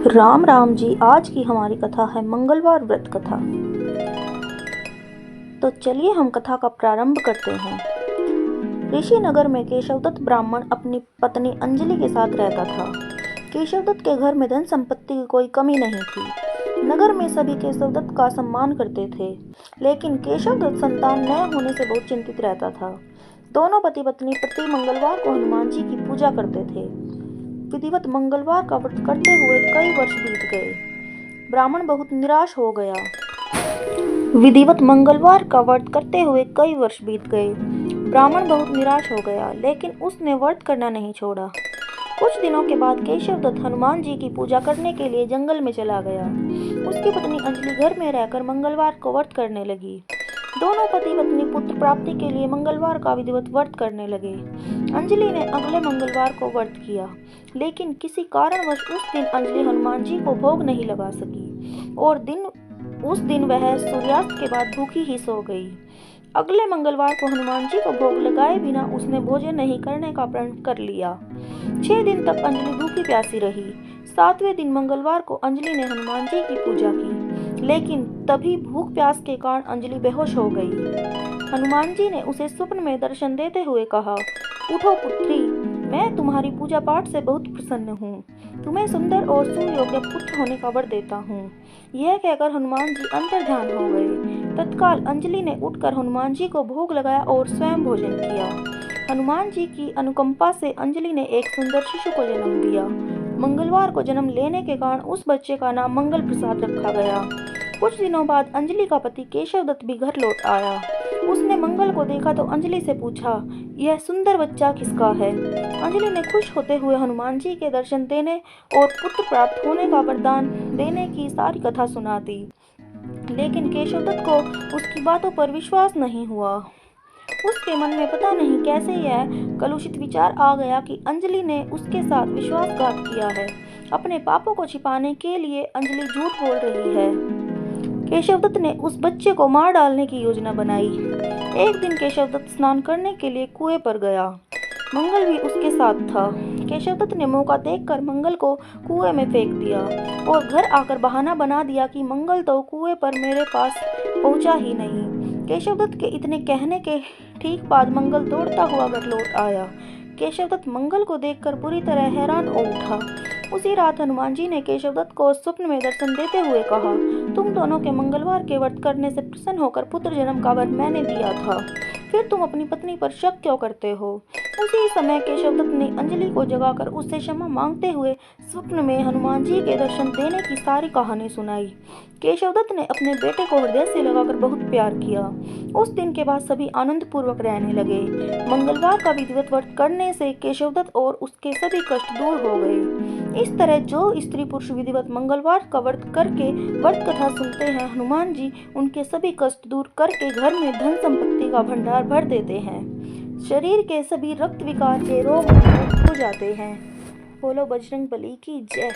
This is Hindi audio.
राम राम जी। आज की हमारी कथा है मंगलवार व्रत कथा। तो चलिए हम कथा का प्रारंभ करते हैं। ऋषि नगर में केशवदत्त ब्राह्मण अपनी पत्नी अंजलि के साथ रहता था। केशवदत्त के घर में धन संपत्ति की कोई कमी नहीं थी। नगर में सभी केशवदत्त का सम्मान करते थे, लेकिन केशवदत्त संतान न होने से बहुत चिंतित रहता था। दोनों पति पत्नी प्रति मंगलवार को हनुमान जी की पूजा करते थे। विधिवत मंगलवार का व्रत करते हुए कई वर्ष बीत गए। ब्राह्मण बहुत निराश हो गया। विधिवत मंगलवार का व्रत करते हुए कई वर्ष बीत गए। ब्राह्मण बहुत निराश हो गया, लेकिन उसने व्रत करना नहीं छोड़ा। कुछ दिनों के बाद केशवदत्त हनुमान जी की पूजा करने के लिए जंगल में चला गया। उसकी पत्नी अंजलि घर में रहकर मंगलवार को व्रत करने लगी। दोनों पति पत्नी पुत्र प्राप्ति के लिए मंगलवार का विधिवत व्रत करने लगे। अंजलि ने अगले मंगलवार को व्रत किया, लेकिन किसी कारणवश उस दिन अंजलि हनुमान जी को भोग नहीं लगा सकी और उस दिन वह सूर्यास्त के बाद भूखी ही सो गई। अगले मंगलवार को हनुमान जी को भोग लगाए बिना उसने भोजन नहीं करने का प्रण कर लिया। 6 दिन तक अंजलि भूखी प्यासी रही। 7वें दिन मंगलवार को अंजलि ने हनुमान जी की पूजा की, लेकिन तभी भूख प्यास के कारण अंजलि बेहोश हो गई। हनुमान जी ने उसे स्वप्न में दर्शन देते हुए कहा, उठो पुत्री, मैं तुम्हारी पूजा पाठ से बहुत प्रसन्न हूँ। तुम्हें सुंदर और सुयोग्य पुत्र होने का वर देता हूँ। यह कहकर हनुमान जी अंतर्ध्यान हो गए। तत्काल अंजलि ने उठकर हनुमान जी को भोग लगाया और स्वयं भोजन किया। हनुमान जी की अनुकंपा से अंजलि ने एक सुंदर शिशु को जन्म दिया। मंगलवार को जन्म लेने के कारण उस बच्चे का नाम मंगल प्रसाद रखा गया। कुछ दिनों बाद अंजलि का पति केशवदत्त भी घर लौट आया। उसने मंगल को देखा तो अंजलि से पूछा, यह सुंदर बच्चा किसका है? अंजलि ने खुश होते हुए हनुमान जी के दर्शन देने और पुत्र प्राप्त होने का वरदान देने की सारी कथा सुना दी, लेकिन केशवदत्त को उसकी बातों पर विश्वास नहीं हुआ। उसके मन में पता नहीं कैसे यह कलुषित विचार आ गया कि अंजलि ने उसके साथ विश्वासघात किया है। अपने पापों को छिपाने के लिए अंजलि झूठ बोल रही है। केशवदत्त ने उस बच्चे को मार डालने की योजना बनाई। एक दिन केशवदत्त स्नान करने के लिए कुएं पर गया। मंगल भी उसके साथ था। केशवदत्त ने मौका देखकर मंगल को कुएं में फेंक दिया और घर आकर बहाना बना दिया कि मंगल तो कुएं पर मेरे पास पहुंचा ही नहीं। केशवदत्त के इतने कहने के ठीक बाद मंगल दौड़ता हुआ घर लौट आया। केशवदत्त मंगल को देखकर बुरी तरह हैरान हो उठा। उसी रात हनुमान जी ने केशवदत्त को स्वप्न में दर्शन देते हुए कहा, तुम दोनों के मंगलवार के व्रत करने से प्रसन्न होकर पुत्र जन्म का वर मैंने दिया था, फिर तुम अपनी पत्नी पर शक क्यों करते हो? उसी समय केशवदत्त ने अंजलि को जगाकर उससे क्षमा मांगते हुए स्वप्न में हनुमान जी के दर्शन देने की सारी कहानी सुनाई। केशवदत्त ने अपने बेटे को हृदय से लगाकर बहुत प्यार किया। उस दिन के बाद सभी आनंद पूर्वक रहने लगे। मंगलवार का विधिवत व्रत करने से केशवदत्त और उसके सभी कष्ट दूर हो गए। इस तरह जो स्त्री पुरुष विधिवत मंगलवार का व्रत करके व्रत कथा सुनते हैं, हनुमान जी उनके सभी कष्ट दूर करके घर में धन संपत्ति का भंडार भर देते हैं। शरीर के सभी रक्त विकार के रोग मुक्त हो जाते हैं। बोलो बजरंगबली की जय।